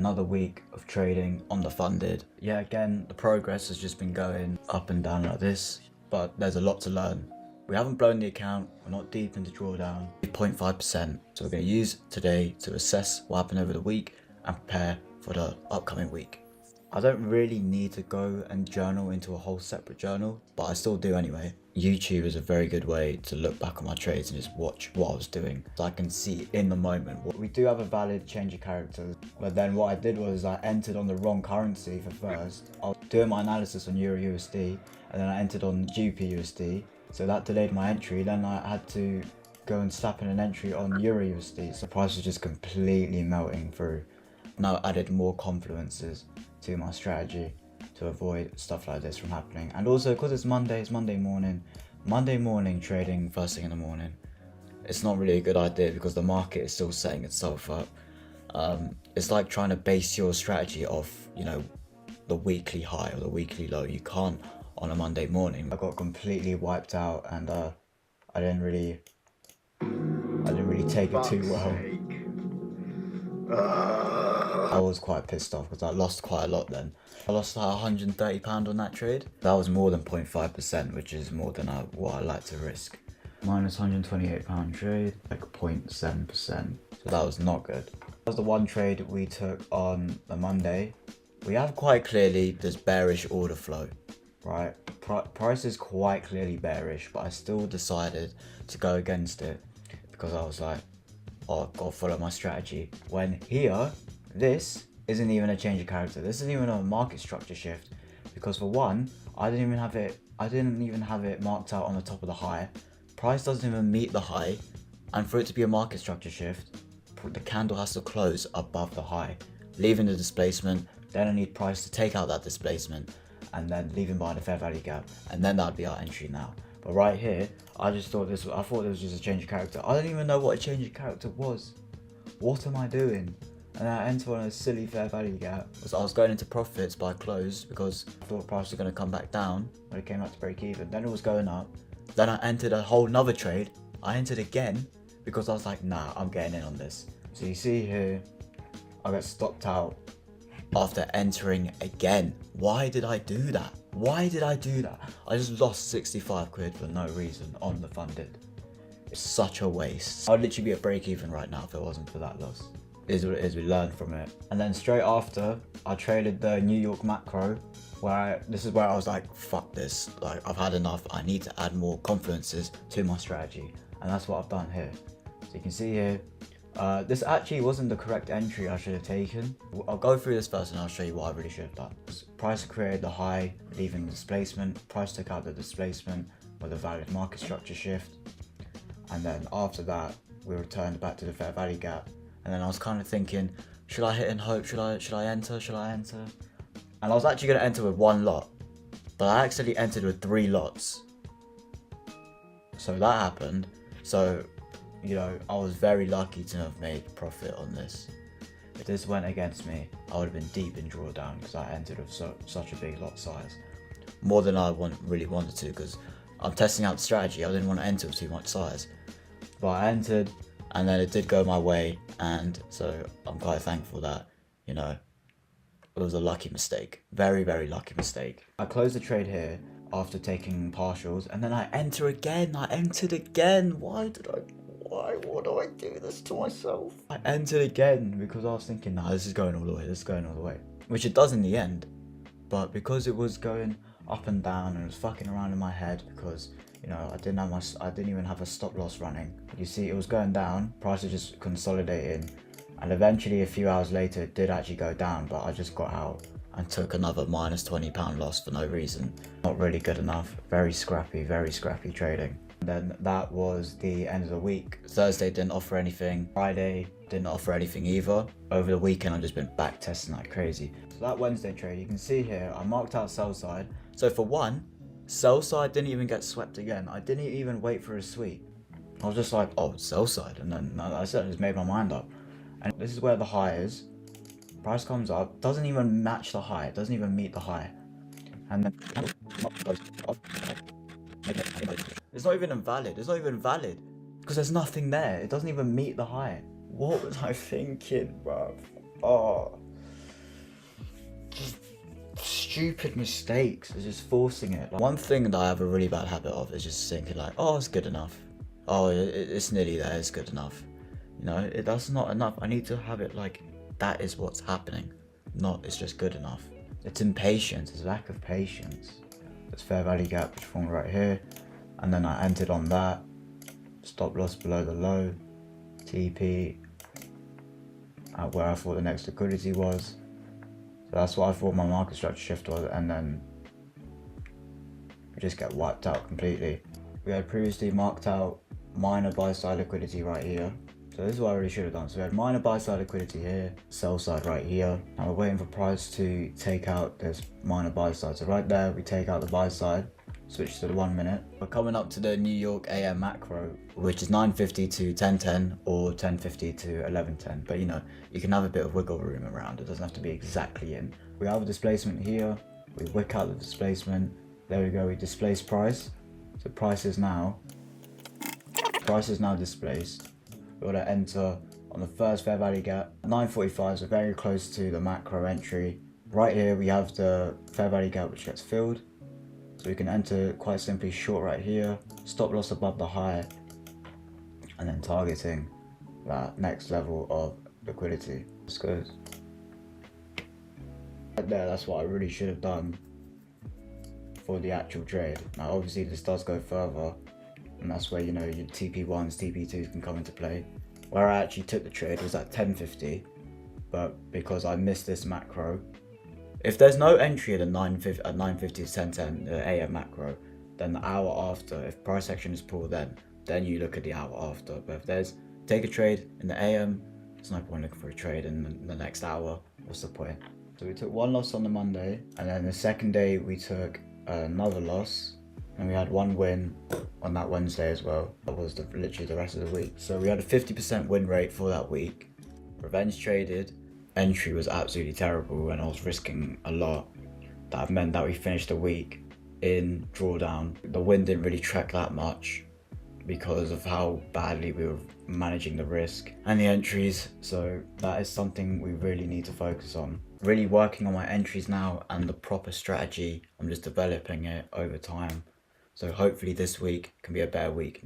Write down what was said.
another week of trading on the funded. Yeah, again, the progress has just been going up and down like this, but there's a lot to learn. We haven't blown the account, we're not deep into drawdown, 0.5%. So we're going to use today to assess what happened over the week and prepare for the upcoming week. I don't really need to go and journal into a whole separate journal, but I still do anyway. YouTube is a very good way to look back on my trades and just watch what I was doing, so I can see in the moment. We do have a valid change of character, but then what I did was I entered on the wrong currency for first. I was doing my analysis on Euro USD, and then I entered on GBP USD, so that delayed my entry. Then I had to go and slap in an entry on Euro USD, so the price was just completely melting through. Now I added more confluences to my strategy to avoid stuff like this from happening. And also because it's Monday morning trading first thing in the morning, it's not really a good idea because the market is still setting itself up. It's like trying to base your strategy off, you know, the weekly high or the weekly low. You can't on a Monday morning. I got completely wiped out, and I didn't really take it too well. I was quite pissed off because I lost quite a lot then. I lost like £130 on that trade. That was more than 0.5%, which is more than what I like to risk. Minus £128 trade, like 0.7%. So that was not good. That was the one trade we took on the Monday. We have quite clearly this bearish order flow, right? Price is quite clearly bearish, but I still decided to go against it because I was like, oh, I've got to follow my strategy. When here, this isn't even a change of character. This isn't even a market structure shift, because for one, I didn't even have it marked out on the top of the high. Price doesn't even meet the high, and for it to be a market structure shift, the candle has to close above the high, leaving the displacement. Then I need price to take out that displacement and then leaving behind the fair value gap, and then that'd be our entry now. But right here, I thought this was just a change of character. I don't even know what a change of character was. What am I doing? And I entered on a silly fair value gap. So I was going into profits by close because I thought price was going to come back down when it came out to break even. Then it was going up. Then I entered a whole nother trade. I entered again because I was like, nah, I'm getting in on this. So you see here, I got stopped out after entering again. Why did I do that? Why did I do that? I just lost 65 quid for no reason on the funded. It's such a waste. I'd literally be at break even right now if it wasn't for that loss. It is what it is, we learned from it. And then straight after, I traded the New York macro, this is where I was like, fuck this. Like, I've had enough. I need to add more confluences to my strategy. And that's what I've done here. So you can see here, this actually wasn't the correct entry I should have taken. I'll go through this first and I'll show you what I really should have done. Price created the high, leaving the displacement. Price took out the displacement with a valid market structure shift. And then after that, we returned back to the fair value gap. And then I was kind of thinking, should I hit and hope? Should I enter? And I was actually going to enter with one lot, but I actually entered with 3 lots. So that happened. So, you know, I was very lucky to have made profit on this. If this went against me, I would have been deep in drawdown because I entered with such a big lot size. More than I really wanted to, because I'm testing out the strategy. I didn't want to enter with too much size. But I entered, and then it did go my way, and so I'm quite thankful that, you know, it was a lucky mistake. Very, very lucky mistake. I closed the trade here after taking partials, and then I enter again. I entered again. Why do I do this to myself? I entered again because I was thinking, nah, this is going all the way. Which it does in the end. But because it was going up and down and it was fucking around in my head because, you know, I didn't even have a stop loss running. You see, it was going down, price was just consolidating, and eventually a few hours later it did actually go down, but I just got out and took another minus £20 loss for no reason. Not really good enough. Very scrappy trading. And then that was the end of the week. Thursday didn't offer anything. Friday didn't offer anything either. Over the weekend I've just been back testing like crazy. So that Wednesday trade, you can see here, I marked out sell side. So for one, sell side didn't even get swept again. I didn't even wait for a sweep. I was just like, oh, sell side. And then I said, I just made my mind up. And this is where the high is. Price comes up, doesn't even match the high, it doesn't even meet the high. And then it's not even valid because there's nothing there. It doesn't even meet the high. What was I thinking, bruv? Oh, stupid mistakes. It's just forcing it. Like, one thing that I have a really bad habit of is just thinking like, oh, it's good enough. Oh, it's nearly there. It's good enough. You know, that's not enough. I need to have it like that is what's happening, not it's just good enough. It's impatience. It's lack of patience. There's fair value gap which formed right here, and then I entered on that. Stop loss below the low. TP at where I thought the next liquidity was. So that's what I thought my market structure shift was, and then we just get wiped out completely. We had previously marked out minor buy side liquidity right here. So this is what I really should have done. So we had minor buy side liquidity here, sell side right here. Now we're waiting for price to take out this minor buy side. So right there, we take out the buy side, switch to the 1 minute. We're coming up to the New York AM macro, which is 9:50 to 10:10 or 10:50 to 11:10. But you know, you can have a bit of wiggle room around. It doesn't have to be exactly in. We have a displacement here. We wick out the displacement. There we go. We displace price. So price is now displaced. We're going to enter on the first fair value gap. 9:45, so very close to the macro entry. Right here we have the fair value gap which gets filled. So we can enter quite simply short right here, stop loss above the high, and then targeting that next level of liquidity. This goes right there. That's what I really should have done for the actual trade. Now obviously this does go further, and that's where, you know, your TP1s, TP2s can come into play. Where I actually took the trade was at 10:50, but because I missed this macro, if there's no entry at 9:50 to 10:10, the AM macro, then the hour after, if price action is poor, then you look at the hour after. But if there's take a trade in the AM, there's no point looking for a trade in the next hour. What's the point? So we took one loss on the Monday, and then the second day we took another loss, and we had one win on that Wednesday as well. That was literally the rest of the week. So we had a 50% win rate for that week. Revenge traded. Entry was absolutely terrible, and I was risking a lot. That meant that we finished the week in drawdown. The win didn't really track that much because of how badly we were managing the risk and the entries. So that is something we really need to focus on. Really working on my entries now and the proper strategy. I'm just developing it over time. So hopefully this week can be a better week.